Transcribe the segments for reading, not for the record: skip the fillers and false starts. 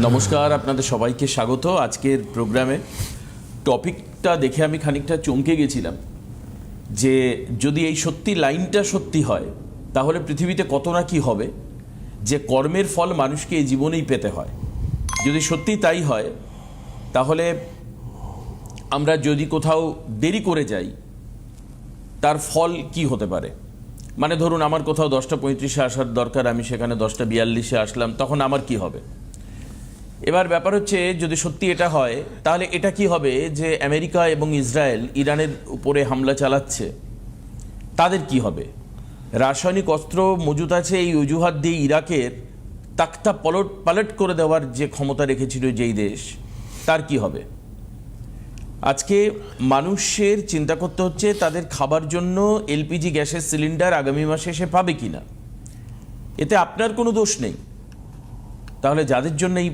নমস্কার, আপনাদের সবাইকে স্বাগত আজকের প্রোগ্রামে। টপিকটা দেখে আমি খানিকটা চমকে গেছিলাম যে যদি এই সত্যি লাইনটা সত্যি হয় তাহলে পৃথিবীতে কত না কি হবে, যে কর্মের ফল মানুষকে এই জীবনেই পেতে হয়। যদি সত্যি তাই হয় তাহলে আমরা যদি কোথাও দেরি করে যাই তার ফল কি হতে পারে। মানে ধরুন আমার কোথাও 10:35-এ আসার দরকার, আমি সেখানে 10:42-এ আসলাম, তখন আমার কি হবে? এবার ব্যাপার হচ্ছে যদি সত্যি এটা হয় তাহলে এটা কি হবে যে আমেরিকা এবং ইসরায়েল ইরানের উপরে হামলা চালাচ্ছে, তাদের কি হবে? রাসায়নিক অস্ত্র মজুত আছে এই অজুহাত দিয়ে ইরাকের তাক্তা পালট করে দেওয়ার যে ক্ষমতা রেখেছিল যেই দেশ, তার কি হবে? আজকে মানুষের চিন্তা করতে হচ্ছে তাদের খাবার জন্য এলপিজি গ্যাসের সিলিন্ডার আগামী মাসে সে পাবে কিনা। এতে আপনার কোনো দোষ নেই। তাহলে যাদের জন্য এই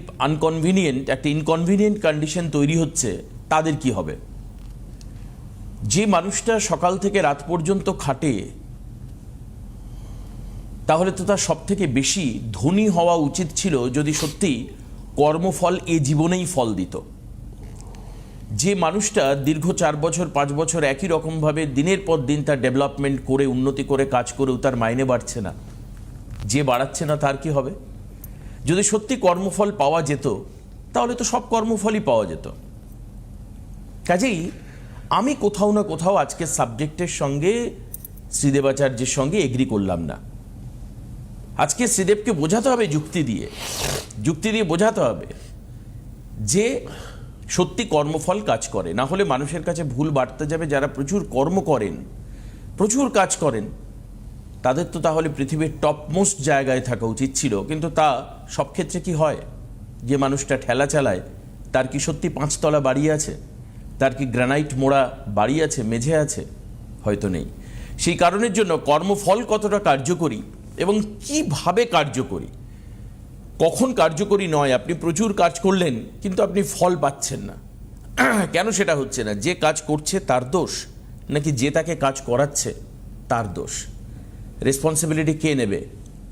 একটা ইনকনভিনিয়েন্ট কন্ডিশন তৈরি হচ্ছে তাদের কি হবে? যে মানুষটা সকাল থেকে রাত পর্যন্ত খাটে তাহলে তো তার সব থেকে বেশি ধনী হওয়া উচিত ছিল যদি সত্যি কর্মফল এ জীবনেই ফল দিত। যে মানুষটা দীর্ঘ 4 বছর 5 বছর একই রকমভাবে দিনের পর দিন তার ডেভেলপমেন্ট করে উন্নতি করে কাজ করেও তার মাইনে বাড়ছে না, যে বাড়াচ্ছে না তার কি হবে? যদি সত্যি কর্মফল পাওয়া যেত তাহলে তো সব কর্মফলই পাওয়া যেত। কাজেই আমি কোথাও না কোথাও আজকের সাবজেক্টের সঙ্গে শ্রীদেবাচার্যের সঙ্গে এগ্রি করলাম না। আজকে শ্রীদেবকে বোঝাতে হবে যুক্তি দিয়ে বোঝাতে হবে যে সত্যি কর্মফল কাজ করে, না হলে মানুষের কাছে ভুল বাড়তে যাবে। যারা প্রচুর কর্ম করেন, প্রচুর কাজ করেন, তাদের তো তাহলে পৃথিবীর টপমোস্ট জায়গায় থাকা উচিত ছিল, কিন্তু তা সব ক্ষেত্রে কি হয়? যে মানুষটা ঠেলা চালায় তার কি সত্যি 5 তলা বাড়ি আছে? তার কি গ্রানাইট মোড়া বাড়ি আছে, মেঝে আছে? হয়তো নেই। সেই কারণের জন্য কর্মফল কতটা কার্যকরী এবং কিভাবে কার্যকরী, কখন কার্যকরী নয়। আপনি প্রচুর কাজ করলেন কিন্তু আপনি ফল পাচ্ছেন না, কেন সেটা হচ্ছে না? যে কাজ করছে তার দোষ, নাকি যে তাকে কাজ করাচ্ছে তার দোষ? রেসপন্সিবিলিটি কে নেবে?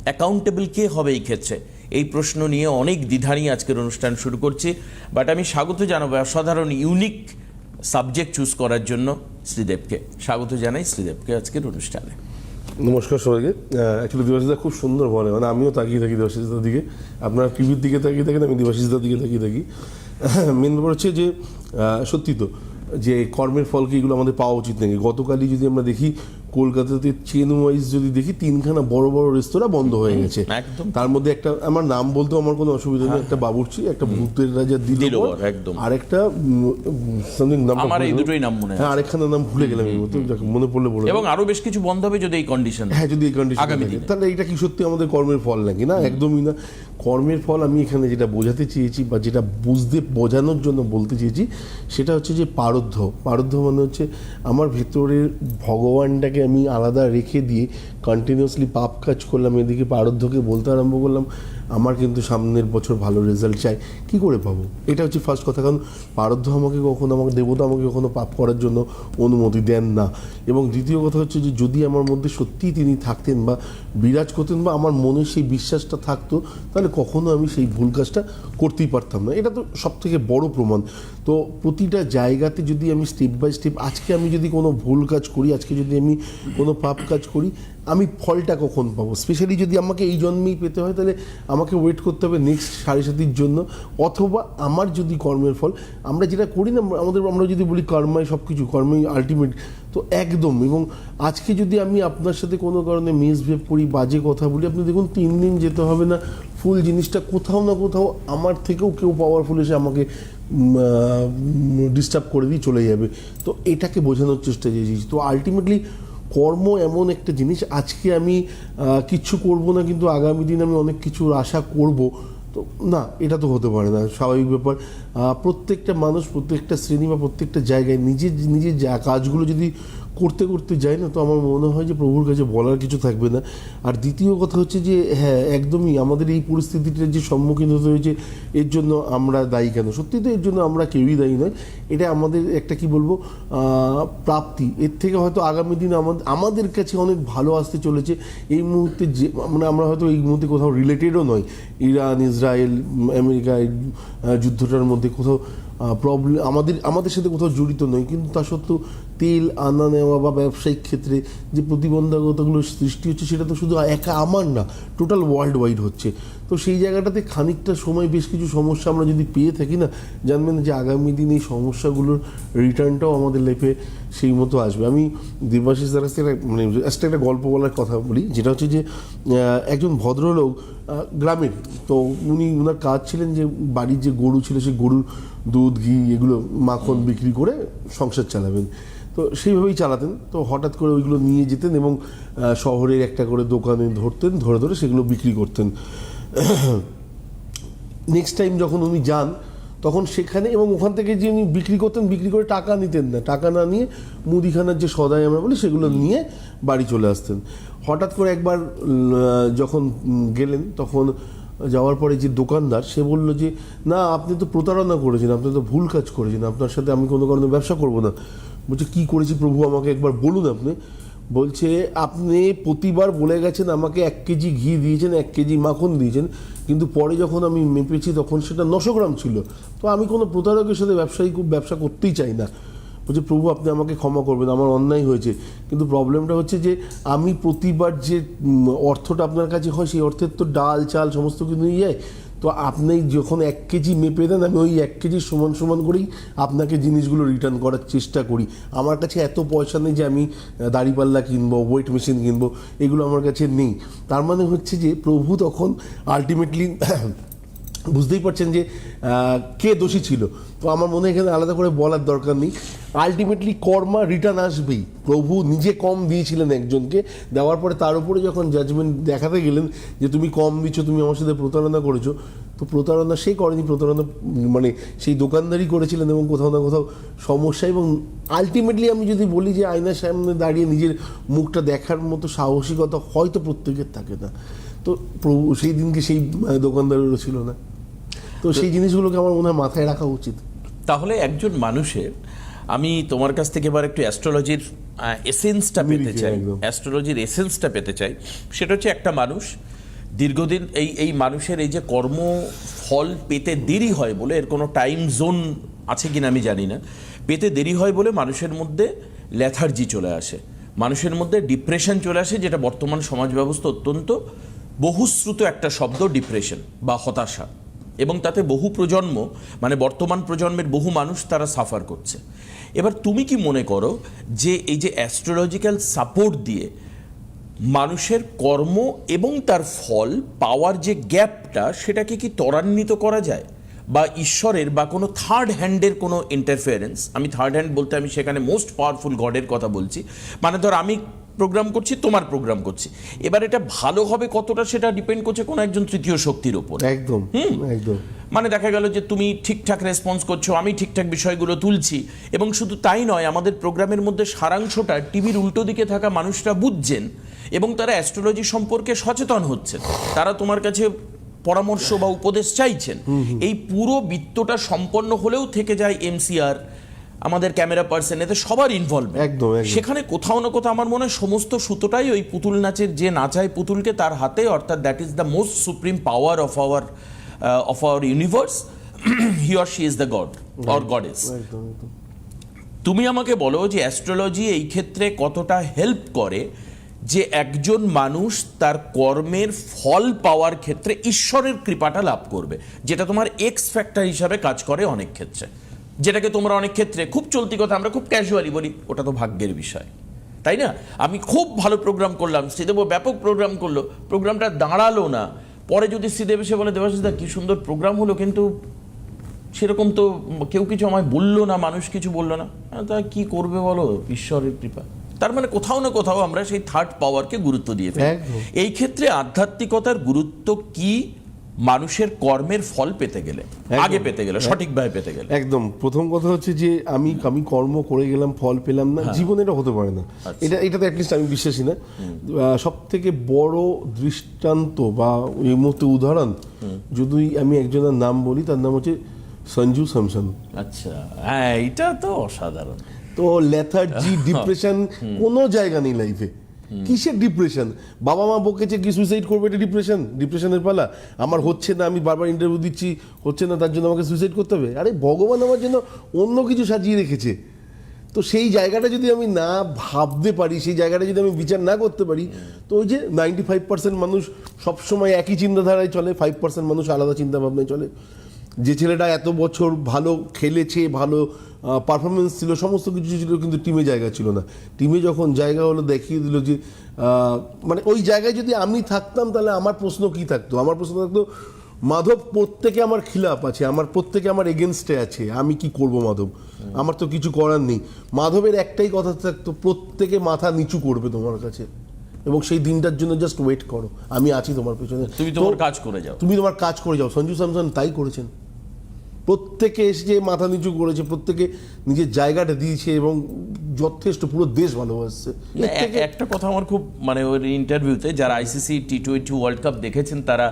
অ্যাকাউন্টেবল কে হবে এই ক্ষেত্রে? এই প্রশ্ন নিয়ে অনেক দ্বিধা নিয়ে আজকের অনুষ্ঠান শুরু করছি। বাট আমি স্বাগত জানাবো অসাধারণ ইউনিক সাবজেক্ট চুজ করার জন্য শ্রীদেবকে। স্বাগত জানাই শ্রীদেবকে আজকের অনুষ্ঠানে। নমস্কার সবাইকে। অ্যাকচুয়ালি দেবাশিসদা খুব সুন্দর বলে, মানে আমিও তাকিয়ে থাকি দেবাশিসদার দিকে, আপনার টিভির দিকে তাকিয়ে থাকেন, আমি দেবাশিসদার দিকে তাকিয়ে থাকি। মেন ব্যাপার হচ্ছে যে সত্যি তো যে কর্মের ফলকে এগুলো আমাদের পাওয়া উচিত নাকি। গতকালই যদি আমরা দেখি কলকাতাতে চেন ওয়াইজ যদি দেখি 3খানা বড় বড় রেস্তোরাঁ বন্ধ হয়ে গেছে। তার মধ্যে একটা, আমার নাম বলতেও আমার কোনো অসুবিধা নেই, একটা বাবুর্চি, একটা ভূতের রাজা দিলবর, আর একটা সামথিং নাম, আমার এই দুটোই নাম মনে আছে, আরেকখানা নাম ভুলে গেলাম, মনে পড়লে বলে। এবং আরো বেশ কিছু বন্ধ হবে যদি এই কন্ডিশন, হ্যাঁ যদি এই কন্ডিশন থাকে, তাহলে এটা কি সত্যি আমাদের কর্মের ফল নাকি? না, একদমই না। কর্মের ফল আমি এখানে যেটা বোঝাতে চেয়েছি বা যেটা বোঝানোর জন্য বলতে চেয়েছি সেটা হচ্ছে যে পারদ্ধ মানে হচ্ছে আমার ভেতরের ভগবানটাকে আমি আলাদা রেখে দিয়ে কন্টিনিউয়াসলি পাপ কাজ করলাম, এদিকে পারদ্ধকে বলতে আরম্ভ করলাম আমার কিন্তু সামনের বছর ভালো রেজাল্ট চাই, কি করে পাবো? এটা হচ্ছে ফার্স্ট কথা। কারণ পারদ্ধ আমাকে দেবতা আমাকে কখনো পাপ করার জন্য অনুমতি দেন না। এবং দ্বিতীয় কথা হচ্ছে যে যদি আমার মধ্যে সত্যিই তিনি থাকতেন বা বিরাজ করতেন বা আমার মনে সেই বিশ্বাসটা থাকতো, তাহলে কখনো আমি সেই ভুল কাজটা করতেই পারতাম না। এটা তো সব থেকে বড় প্রমাণ। তো প্রতিটা জায়গাতে যদি আমি স্টেপ বাই স্টেপ, আজকে আমি যদি কোনো ভুল কাজ করি, আজকে যদি আমি কোনো পাপ কাজ করি, আমি ফলটা কখন পাবো? স্পেশালি যদি আমাকে এই জন্মেই পেতে হয় তাহলে আমাকে ওয়েট করতে হবে নেক্সট 7.5 জন্য। অথবা আমার যদি কর্মের ফল, আমরা যেটা করি না, আমরা যদি বলি কর্মায় সব কিছু, কর্মই আলটিমেট, তো একদম। এবং আজকে যদি আমি আপনার সাথে কোনো কারণে মিসবিহেভ করি, বাজে কথা বলি, আপনি দেখুন 3 দিন যেতে হবে না, ফুল জিনিসটা কোথাও না কোথাও আমার থেকেও কেউ পাওয়ারফুল এসে আমাকে ডিস্টার্ব করে দিয়ে চলে যাবে। তো এটাকে বোঝানোর চেষ্টা চেয়েছি। তো আলটিমেটলি কর্ম এমন একটা জিনিস, আজকে আমি কিচ্ছু করব না কিন্তু আগামী দিন আমি অনেক কিছুর আশা করব, তো না, এটা তো হতে পারে না। স্বাভাবিক ব্যাপার। প্রত্যেকটা মানুষ, প্রত্যেকটা শ্রেণী বা প্রত্যেকটা জায়গায় নিজের কাজগুলো যদি করতে করতে যাই না, তো আমার মনে হয় যে প্রভুর কাছে বলার কিছু থাকবে না। আর দ্বিতীয় কথা হচ্ছে যে হ্যাঁ, একদমই আমাদের এই পরিস্থিতিটার যে সম্মুখীন হতে হয়েছে এর জন্য আমরা দায়ী কেন? সত্যি তো এর জন্য আমরা কেউই দায়ী নয়। এটা আমাদের একটা কি বলবো প্রাপ্তি। এর থেকে হয়তো আগামী দিন আমাদের কাছে অনেক ভালো আসতে চলেছে। এই মুহূর্তে যে মানে আমরা হয়তো এই মুহূর্তে কোথাও রিলেটেডও নয়, ইরান ইসরায়েল আমেরিকা এই যুদ্ধটার মধ্যে কোথাও প্রবলেম আমাদের সাথে কোথাও জড়িত নয়, কিন্তু তা সত্ত্বেও তেল আনা নেওয়া বা ব্যবসায়িক ক্ষেত্রে যে প্রতিবন্ধকতাগুলো সৃষ্টি হচ্ছে সেটা তো শুধু একা আমার না, টোটাল ওয়ার্ল্ড ওয়াইড হচ্ছে। তো সেই জায়গাটাতে খানিকটা সময় বেশ কিছু সমস্যা আমরা যদি পেয়ে থাকি না, জানবেন যে আগামী দিন এই সমস্যাগুলোর রিটার্নটাও আমাদের লাইফে সেই মতো আসবে। আমি দেবাশিস দার কাছ থেকে মানে একটা গল্প বলার কথা বলি, যেটা হচ্ছে যে একজন ভদ্রলোক গ্রামের, তো ওনার কাজ ছিলেন যে বাড়ির যে গরু ছিল সেই গরুর দুধ ঘি এগুলো মাখন বিক্রি করে সংসার চালাবেন। তো সেইভাবেই চালাতেন। তো হঠাৎ করে ওইগুলো নিয়ে যেতেন এবং শহরের একটা করে দোকানে ধরতেন, ধরে ধরে সেগুলো বিক্রি করতেন। নেক্সট টাইম যখন উনি যান তখন সেখানে এবং ওখান থেকে যে উনি বিক্রি করতেন, বিক্রি করে টাকা নিতেন না, টাকা না নিয়ে মুদিখানার যে সদাই আমরা বলি সেগুলো নিয়ে বাড়ি চলে আসতেন। হঠাৎ করে একবার যখন গেলেন তখন যাওয়ার পরে যে দোকানদার সে বলল যে না, আপনি তো প্রতারণা করেছেন, আপনি তো ভুল কাজ করেছেন, আপনার সাথে আমি কোনো কারণে ব্যবসা করব না। বলছে কী করেছি প্রভু, আমাকে একবার বলুন আপনি। বলছে আপনি প্রতিবার বলে গেছেন আমাকে 1 কেজি ঘি দিয়েছেন, 1 কেজি মাখন দিয়েছেন, কিন্তু পরে যখন আমি মেপেছি তখন সেটা 900 গ্রাম ছিল। তো আমি কোনো প্রতারকের সাথে ব্যবসা করতেই চাই না। বলছে প্রভু আপনি আমাকে ক্ষমা করবেন, আমার অন্যায় হয়েছে, কিন্তু প্রবলেমটা হচ্ছে যে আমি প্রতিবার যে অর্থটা আপনার কাছে হয় সেই অর্থের তো ডাল চাল সমস্ত কিছু নিয়ে যায়। তো আপনি যখন 1 কেজি মেপে দেন আমি ওই 1 কেজি সমান সমান করেই আপনাকে জিনিসগুলো রিটার্ন করার চেষ্টা করি। আমার কাছে এত পয়সা নেই যে আমি দাড়িপাল্লা কিনবো, ওয়েট মেশিন কিনবো, এগুলো আমার কাছে নেই। তার মানে হচ্ছে যে প্রভু তখন আলটিমেটলি বুঝতেই পারছেন যে কে দোষী ছিল। তো আমার মনে হয় এখানে আলাদা করে বলার দরকার নেই, আলটিমেটলি কর্মা রিটার্ন আসবেই। প্রভু নিজে কম দিয়েছিলেন একজনকে, দেওয়ার পরে তার উপরে যখন জাজমেন্ট দেখাতে গেলেন যে তুমি কম দিচ্ছ, তুমি আমার সাথে প্রতারণা করেছো, তো প্রতারণা সে করেনি, প্রতারণা মানে সেই দোকানদারই করেছিলেন এবং কোথাও না কোথাও সমস্যা। এবং আলটিমেটলি আমি যদি বলি যে আয়নার সামনে দাঁড়িয়ে নিজের মুখটা দেখার মতো সাহসিকতা হয়তো প্রত্যেকের থাকে না, তো প্রভু সেই দিনকে সেই দোকানদারেরও ছিল না। তো সেই জিনিসগুলোকে আমার মনে হয় মাথায় রাখা উচিত। তাহলে একজন মানুষের, আমি তোমার কাছ থেকে এবার একটু অ্যাস্ট্রোলজির এসেন্সটা পেতে চাই, অ্যাস্ট্রোলজির এসেন্সটা পেতে চাই। সেটা হচ্ছে একটা মানুষ দীর্ঘদিন এই মানুষের এই যে কর্মফল পেতে দেরি হয় বলে, এর কোনো টাইম জোন আছে কিনা আমি জানি না, পেতে দেরি হয় বলে মানুষের মধ্যে ল্যাথার্জি চলে আসে, মানুষের মধ্যে ডিপ্রেশন চলে আসে, যেটা বর্তমান সমাজ ব্যবস্থা অত্যন্ত বহুশ্রুত একটা শব্দ, ডিপ্রেশন বা হতাশা। এবং তাতে বহু প্রজন্ম মানে বর্তমান প্রজন্মের বহু মানুষ তারা সাফার করছে। এবার তুমি কি মনে করো যে এই যে অ্যাস্ট্রোলজিক্যাল সাপোর্ট দিয়ে মানুষের কর্ম এবং তার ফল পাওয়ার যে গ্যাপটা, সেটাকে কি ত্বরান্বিত করা যায়, বা ঈশ্বরের বা কোনো থার্ড হ্যান্ডের কোনো ইন্টারফেয়ারেন্স? আমি থার্ড হ্যান্ড বলতে আমি সেখানে মোস্ট পাওয়ারফুল গডের কথা বলছি। মানে ধর আমি প্রোগ্রাম করছি, তোমার প্রোগ্রাম করছি, এবার এটা ভালো হবে কতটা সেটা ডিপেন্ড করছে কোনো একজন তৃতীয় শক্তির উপর। একদম একদম। মানে দেখা গেল যে তুমি ঠিকঠাক রেসপন্স করছো, আমি ঠিকঠাক বিষয়গুলো তুলছি, এবং শুধু তাই নয়, আমাদের প্রোগ্রামের মধ্যে সারাংশটা টিভির উল্টো দিকে থাকা মানুষরা বুঝছেন এবং তারা অ্যাস্ট্রোলজি সম্পর্কে সচেতন হচ্ছেন, তারা তোমার কাছে পরামর্শ বা উপদেশ চাইছেন। এই পুরো বৃত্তটা সম্পন্ন হলেও থেকে যায় এমসিআর, আমাদের ক্যামেরা পার্সন, এতে সবার ইনভলভমেন্ট। একদম। সেখানে কোথাও না কোথাও আমার মনে হয় সমস্ত সুতোটাই ওই পুতুল নাচের, যে নাচায় পুতুলকে তার হাতে, অর্থাৎ that is the most supreme power of our universe, he or she is the god or goddess. তুমি আমাকে বলো যে অ্যাস্ট্রোলজি এই ক্ষেত্রে কতটা হেল্প করে যে একজন মানুষ তার কর্মের ফল পাওয়ার ক্ষেত্রে ঈশ্বরের কৃপাটা লাভ করবে, যেটা তোমার এক্স ফ্যাক্টর হিসাবে কাজ করে অনেক ক্ষেত্রে, যেটাকে তোমরা অনেক ক্ষেত্রে খুব চলতি কথা আমরা খুব ক্যাজুয়ালি বলি, ওটা তো ভাগ্যের বিষয়, তাই না? আমি খুব ভালো প্রোগ্রাম করলাম, শ্রীদেব ব্যাপক প্রোগ্রাম করলো, প্রোগ্রামটা দাঁড়ালো না, পরে যদি শ্রীদেব এসে বলে দেবাশিস দা কি সুন্দর প্রোগ্রাম হলো, কিন্তু সেরকম তো কেউ কিছু আমায় বললো না, মানুষ কিছু বললো না, তা কি করবে বলো, ঈশ্বরের কৃপা। তার মানে কোথাও না কোথাও আমরা সেই থার্ড পাওয়ারকে গুরুত্ব দিয়ে ফেলি। এই ক্ষেত্রে আধ্যাত্মিকতার গুরুত্ব কি মানুষের কর্মের ফল পেতে গেলে, আগে পেতে গেলে, সঠিকভাবে পেতে গেলে? একদম। প্রথম কথা হচ্ছে যে আমি কর্ম করে গেলাম, ফল পেলাম না, জীবনে এটা হতে পারে না। এটাতে অ্যাটলিস্ট আমি বিশ্বাসী না। সব থেকে বড় দৃষ্টান্ত বা এই মুহূর্তে উদাহরণ যদি আমি একজনের নাম বলি, তার নাম হচ্ছে সঞ্জু স্যামসন। আচ্ছা, হ্যাঁ, এটা তো অসাধারণ। তো লেথার্জি, ডিপ্রেশন কোনো জায়গা নেই লাইফে। কিসের ডিপ্রেশন? বাবা মা বকেছে কি সুইসাইড করবে, এটা ডিপ্রেশনের পালা? আমার হচ্ছে না, আমি বারবার ইন্টারভিউ দিচ্ছি, হচ্ছে না, তার জন্য আমাকে সুইসাইড করতে হবে? আরে ভগবান আমার জন্য অন্য কিছু সাজিয়ে রেখেছে। তো সেই জায়গাটা যদি আমি না ভাবতে পারি, সেই জায়গাটা যদি আমি বিচার না করতে পারি, তো ওই যে 95% মানুষ সবসময় একই চিন্তাধারায় চলে, 5% মানুষ আলাদা চিন্তাভাবনায় চলে। যে ছেলেটা এত বছর ভালো খেলেছে, ভালো পারফরমেন্স ছিল, সমস্ত কিছু ছিল, কিন্তু টিমে জায়গা ছিল না। টিমে যখন জায়গা হলো, দেখিয়ে দিল যে মানে ওই জায়গায় যদি আমি থাকতাম, তাহলে আমার প্রশ্ন কি থাকতো? আমার প্রশ্ন থাকতো, মাধব প্রত্যেকে আমার খিলাফ আছে, আমার প্রত্যেকে আমার এগেনস্টে আছে, আমি কি করব মাধব? আমার তো কিছু করার নেই। মাধবের একটাই কথা থাকতো, প্রত্যেকে মাথা নিচু করবে তোমার কাছে, এবং সেই দিনটার জন্য জাস্ট ওয়েট করো, আমি আছি তোমার পেছনে, তুমি তোমার কাজ করে যাও, তুমি তোমার কাজ করে যাও। সঞ্জু স্যামসন তাই করেছেন। প্রত্যেকে এসে মাথা নিচু করেছে, প্রত্যেকে নিজের জায়গাটা দিয়েছে এবং যথেষ্ট পুরো দেশ ভালোবাসছে। একটা কথা আমার খুব মানে ওর ইন্টারভিউতে, যারা ICC T20 ওয়ার্ল্ড কাপ দেখেছেন, তারা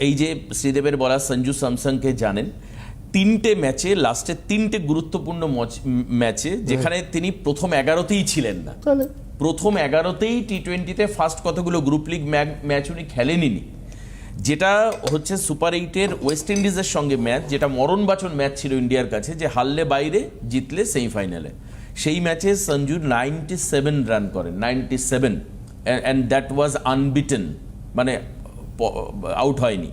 এই যে শ্রীদেবের বলা সঞ্জু স্যামসনকে জানেন। 3টে ম্যাচে, লাস্টে 3টে গুরুত্বপূর্ণ ম্যাচে যেখানে তিনি প্রথম 11তেই ছিলেন না, প্রথম 11তেই T20-তে ফার্স্ট কতগুলো গ্রুপ লিগ ম্যাচ উনি খেলেননি। যেটা হচ্ছে সুপার 8-এর ওয়েস্ট ইন্ডিজের সঙ্গে ম্যাচ, যেটা মরণবাচন ম্যাচ ছিল ইন্ডিয়ার কাছে, যে হারলে বাইরে, জিতলে সেমিফাইনালে। সেই ম্যাচে সঞ্জু 97 রান করেন, 97, অ্যান্ড দ্যাট ওয়াজ আনবিটেন, মানে আউট হয়নি।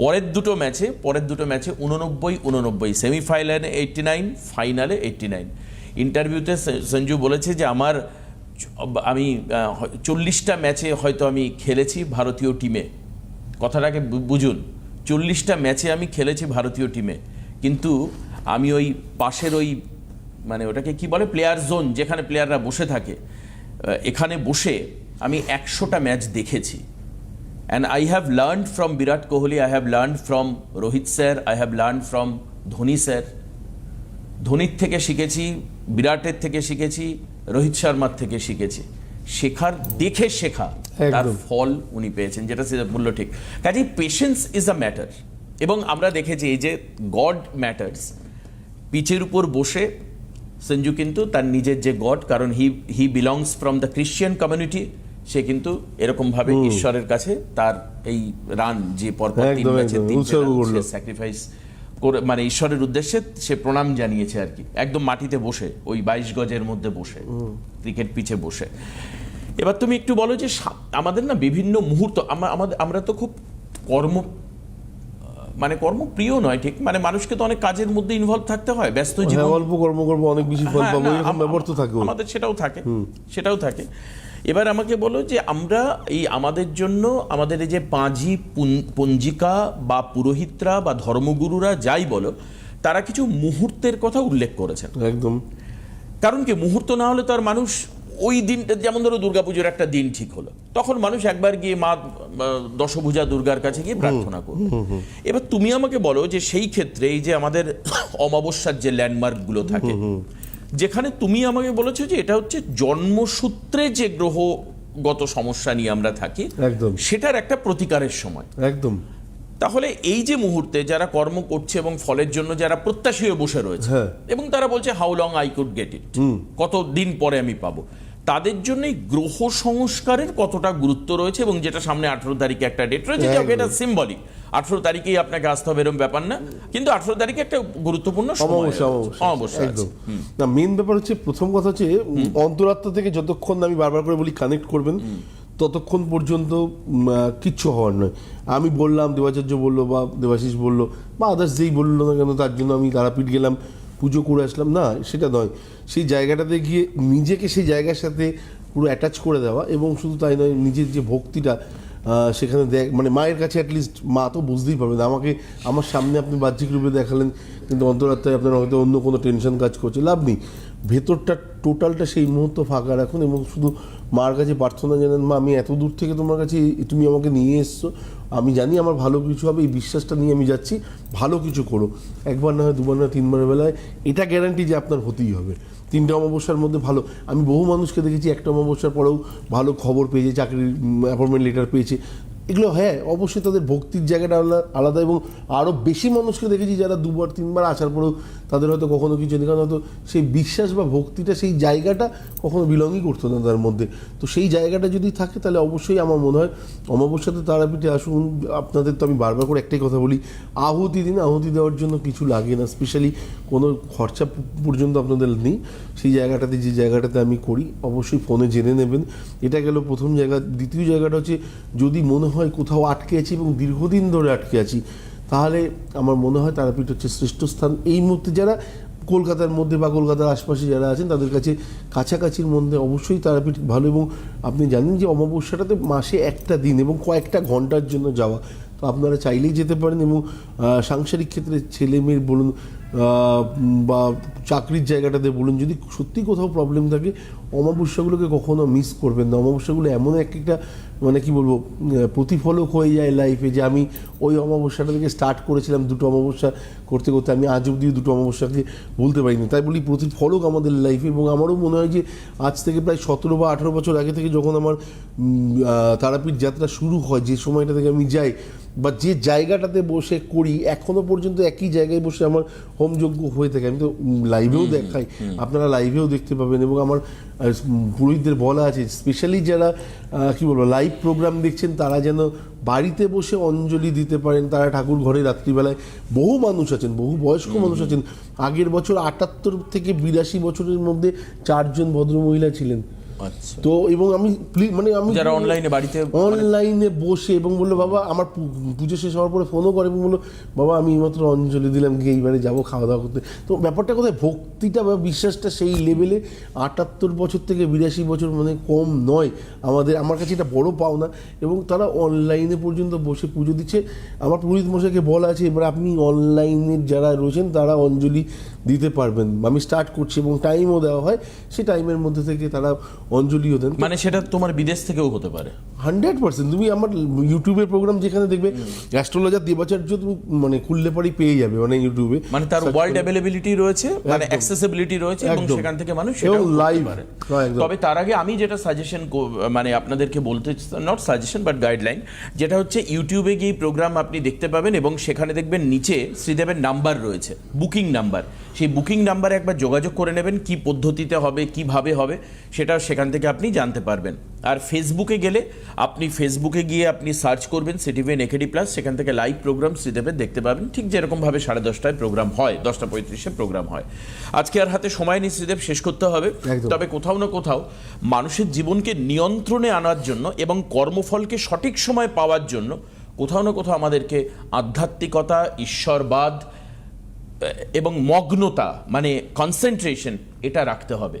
পরের দুটো ম্যাচে 89, সেমিফাইনালে 89, ফাইনালে 89। ইন্টারভিউতে সঞ্জু বলেছে যে আমি 40টা ম্যাচে হয়তো আমি খেলেছি ভারতীয় টিমে। কথাটাকে বুঝুন, 40টা ম্যাচে আমি খেলেছি ভারতীয় টিমে, কিন্তু আমি ওই পাশের ওই মানে ওটাকে কি বলে, প্লেয়ার জোন, যেখানে প্লেয়াররা বসে থাকে, এখানে বসে আমি 100টা ম্যাচ দেখেছি। And I have learned from Virat Kohli, I have learned from Rohit sir, I have learned from Dhoni sir. ধোনির থেকে শিখেছি, বিরাটের থেকে শিখেছি, রোহিত শর্মার থেকে শিখেছি। দেখে শেখা, তার ফল উনি পেয়েছেন, যেটা সে বললো ঠিক। কাজেই পেশেন্স ইজ আ ম্যাটার। এবং আমরা দেখেছি এই যে গড ম্যাটার্স, পিচের উপর বসে সঞ্জু কিন্তু তার নিজের যে গড, কারণ he belongs from the Christian community, সে কিন্তু এরকমভাবে ঈশ্বরের কাছে তার এই রান যে পরপর 3 ম্যাচে 3 স্যাক্রিফাইস করে, মানে ঈশ্বরের উদ্দেশ্যে সে প্রণাম জানিয়েছে আর কি, একদম মাটিতে বসে, ওই 22 গজের মধ্যে বসে, ক্রিকেট পিচে বসে। এবার তুমি একটু বলো যে আমাদের না বিভিন্ন মুহূর্ত, আমরা তো খুব কর্মপ্রিয় নয় ঠিক, মানে মানুষকে তো অনেক কাজের মধ্যে ইনভলভ থাকতে হয়, ব্যস্ত জীবন, অল্প কর্ম করবো অনেক বেশি ফল পাবো, এরকম ব্যাপার তো থাকে, আমাদের সেটাও থাকে। এবার আমাকে বলো যে আমরা আমাদের জন্য আমাদের এই যে পাঁজি পঞ্জিকা বা পুরোহিতরা বা ধর্মগুরুরা যাই বলো, তারা কিছু মুহূর্তের কথা উল্লেখ করেছেন। একদম। কারণ কি, মুহূর্ত না হলে তো আর মানুষ ওই দিনটা, যেমন ধরো দুর্গাপুজোর একটা দিন ঠিক হলো, তখন মানুষ একবার গিয়ে মা দশভুজা দুর্গার কাছে গিয়ে প্রার্থনা করবে। এবার তুমি আমাকে বলো যে সেই ক্ষেত্রে এই যে আমাদের অমাবস্যার যে ল্যান্ডমার্কগুলো থাকে, যেখানে তুমি আমাকে বলেছো যে এটা হচ্ছে জন্মসূত্রে যে গ্রহগত সমস্যা নিয়ে আমরা থাকি, একদম সেটার একটা প্রতিকারের সময়। একদম। তাহলে এই যে মুহূর্তে যারা কর্ম করছে এবং ফলের জন্য যারা প্রত্যাশী হয়ে বসে রয়েছে, এবং তারা বলছে how long I could get it, কত দিন পরে আমি পাবো, তাদের জন্য গ্রহ সংস্কারের কতটা গুরুত্ব রয়েছে? এবং যেটা সামনে 18 তারিখে একটা ডেট রয়েছে, এটা সিম্বলিক, 18 তারিখেই আপনাকে আসতে হবে এরকম ব্যাপার না, কিন্তু 18 তারিখে একটা গুরুত্বপূর্ণ অবশ্যই একদম। না, মেইন ব্যাপার হচ্ছে, প্রথম কথা হচ্ছে অন্তরাত্মা থেকে যতক্ষণ, আমি বারবার করে বলি, কানেক্ট করবেন, ততক্ষণ পর্যন্ত কিচ্ছু হওয়ার নয়। আমি বললাম, দেবাচার্য বললো, বা দেবাশিস বললো, বা আদার্স যেই বললো না কেন, তার জন্য আমি তারাপীঠ গেলাম, পুজো করে আসলাম, না, সেটা নয়। সেই জায়গাটাতে গিয়ে নিজেকে সেই জায়গার সাথে পুরো অ্যাটাচ করে দেওয়া, এবং শুধু তাই নয়, নিজের যে ভক্তিটা সেখানে মানে মায়ের কাছে অ্যাটলিস্ট মা তো বুঝতেই পারবে না, আমার সামনে আপনি বাহ্যিক রূপে দেখালেন, কিন্তু অন্তরাত্মায় আপনার হয়তো অন্য কোনো টেনশন কাজ করছে, লাভ নেই। ভেতরটা টোটালটা সেই মুহূর্ত ফাঁকা রাখুন, এবং শুধু মার কাছে প্রার্থনা জানান, মা আমি এত দূর থেকে তোমার কাছে, তুমি আমাকে নিয়ে এসছো, আমি জানি আমার ভালো কিছু হবে, এই বিশ্বাসটা নিয়ে আমি যাচ্ছি, ভালো কিছু করো। একবার না হয়, দুবার না হয়, তিনবারের বেলায় এটা গ্যারান্টি যে আপনার হতেই হবে। 3টে অমাবস্যার মধ্যে ভালো, আমি বহু মানুষকে দেখেছি একটা অমাবস্যার পরেও ভালো খবর পেয়েছে, চাকরির অ্যাপয়েন্টমেন্ট লেটার পেয়েছে। এগুলো হ্যাঁ অবশ্যই তাদের ভক্তির জায়গাটা আলাদা, এবং আরও বেশি মানুষকে দেখেছি যারা 2বার 3বার আসার পরেও তাদের হয়তো কখনো কিছু নেই, কারণ হয়তো সেই বিশ্বাস বা ভক্তিটা, সেই জায়গাটা কখনো বিলংই করতো না তার মধ্যে। তো সেই জায়গাটা যদি থাকে তাহলে অবশ্যই আমার মনে হয় অমাবস্যাতে তারাপীঠে আসুন। আপনাদের তো আমি বারবার করে একটাই কথা বলি, আহুতি দিন আহুতি দেওয়ার জন্য কিছু লাগে না, স্পেশালি কোনো খরচা পর্যন্ত আপনাদের নেই। সেই জায়গাটাতে, যে জায়গাটাতে আমি করি, অবশ্যই ফোনে জেনে নেবেন। এটা গেল প্রথম জায়গা। দ্বিতীয় জায়গাটা হচ্ছে, যদি মনে হয় কোথাও আটকে আছি এবং দীর্ঘদিন ধরে আটকে আছি, তাহলে আমার মনে হয় তারাপীঠ হচ্ছে শ্রেষ্ঠ স্থান এই মুহূর্তে। যারা কলকাতার মধ্যে বা কলকাতার আশপাশে যারা আছেন তাদের কাছে কাছাকাছির মধ্যে অবশ্যই তারাপীঠ ভালো। এবং আপনি জানেন যে অমাবস্যাটাতে মাসে একটা দিন এবং কয়েকটা ঘন্টার জন্য যাওয়া, তো আপনারা চাইলেই যেতে পারেন। এবং সাংসারিক ক্ষেত্রে ছেলে মেয়ের বলুন বা চাকরির জায়গাটাতে বলুন, যদি সত্যি কোথাও প্রবলেম থাকে, অমাবস্যাগুলোকে কখনো মিস করবেন না। অমাবস্যাগুলো এমন একটা মানে কি বলবো, প্রতিফলক হয়ে যায় লাইফে, যে আমি ওই অমাবস্যাটা থেকে স্টার্ট করেছিলাম, 2টো অমাবস্যা করতে করতে আমি আজ অবধি 2টো অমাবস্যাকে ভুলতে পারিনি। তাই বলি প্রতিফলক আমাদের লাইফে। এবং আমারও মনে হয় যে আজ থেকে প্রায় 17 বা 18 বছর আগে থেকে যখন আমার তারাপীঠ যাত্রা শুরু হয়, যে সময়টা থেকে আমি যাই বা যে জায়গাটাতে বসে করি, এখনো পর্যন্ত একই জায়গায় বসে আমার হোমযজ্ঞ হয়ে থাকে। আমি তো লাইভেও দেখাই, আপনারা লাইভেও দেখতে পাবেন। এবং আমার পুরোহিতদের বলা আছে, স্পেশালি যারা কি বলবো লাইভ প্রোগ্রাম দেখছেন, তারা যেন বাড়িতে বসে অঞ্জলি দিতে পারেন। তারা ঠাকুর ঘরে রাত্রিবেলায়, বহু মানুষ আছেন, বহু বয়স্ক মানুষ আছেন, আগের বছর 78 থেকে 82 বছরের মধ্যে 4 জন ভদ্রমহিলা ছিলেন। আচ্ছা। তো এবং আমি আমি যারা অনলাইনে বাড়িতে অনলাইনে বসে, এবং বললো বাবা, আমার পুজো শেষ হওয়ার পরে ফোনও করে এবং বললো বাবা আমি এইমাত্র অঞ্জলি দিলাম, গিয়ে এইবারে যাবো খাওয়া দাওয়া করতে। তো ব্যাপারটা কোথায়, ভক্তিটা বা বিশ্বাসটা সেই লেভেলে। 78 বছর থেকে 82 বছর মানে কম নয় আমার কাছে এটা বড় পাওনা। এবং তারা অনলাইনে পর্যন্ত বসে পুজো দিচ্ছে। আমার পুরোহিত মশাইকে বলা আছে, এবার আপনি অনলাইনে যারা রয়েছেন তারা অঞ্জলি দিতে পারবেন। আমি স্টার্ট করছি এবং টাইমও দেওয়া হয়, সেই টাইমের মধ্যে থেকে তারা অঞ্জলিও দেন। মানে সেটা তোমার বিদেশ থেকেও হতে পারে 100%। তুমি আমার ইউটিউবের প্রোগ্রাম যেখানে দেখবে, অ্যাস্ট্রোলজার দেবাচার্য তুমি মানে খুললে পরেই পেয়ে যাবে মানে ইউটিউবে, মানে তার ওয়ার্ল্ড অ্যাভেলেবিলিটি রয়েছে, মানে অ্যাক্সেসিবিলিটি রয়েছে, এবং সেখান থেকে মানুষ সেটাও লাইভ পারে। একদম। তবে তার আগে আমি যেটা সাজেশন, মানে আপনাদেরকে বলতে, নট সাজেশন বাট গাইডলাইন, যেটা হচ্ছে ইউটিউবে গিয়ে প্রোগ্রাম আপনি দেখতে পাবেন এবং সেখানে দেখবেন নিচে শ্রীদেবের নাম্বার রয়েছে, বুকিং নাম্বার। সেই বুকিং নাম্বারে একবার যোগাযোগ করে নেবেন, কি পদ্ধতিতে হবে, কিভাবে হবে, সেটা সেখান থেকে আপনি জানতে পারবেন। আর ফেসবুকে গেলে আপনি ফেসবুকে গিয়ে আপনি সার্চ করবেন সিটিভিএন একেডি প্লাস, সেখান থেকে লাইভ প্রোগ্রাম শ্রীদেবের দেখতে পাবেন, ঠিক যেরকমভাবে 10:30টায় প্রোগ্রাম হয়, 10:35-এ প্রোগ্রাম হয়। আজকে আর হাতে সময় নেই শ্রীদেব, শেষ করতে হবে। তবে কোথাও না কোথাও মানুষের জীবনকে নিয়ন্ত্রণে আনার জন্য এবং কর্মফলকে সঠিক সময় পাওয়ার জন্য কোথাও না কোথাও আমাদেরকে আধ্যাত্মিকতা, ঈশ্বরবাদ এবং মগ্নতা, মানে কনসেন্ট্রেশন, এটা রাখতে হবে।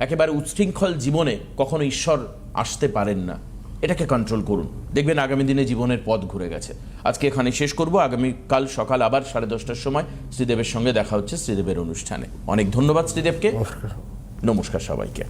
একেবারে উচ্ছৃঙ্খল জীবনে কখনো ঈশ্বর আসতে পারেন না, এটাকে কন্ট্রোল করুন, দেখবেন আগামী দিনে জীবনের পথ ঘুরে গেছে। আজকে এখানে শেষ করব। আগামীকাল সকাল আবার 10:30টার সময় শ্রীদেবের সঙ্গে দেখা হচ্ছে শ্রীদেবের অনুষ্ঠানে। অনেক ধন্যবাদ শ্রীদেবকে। নমস্কার সবাইকে।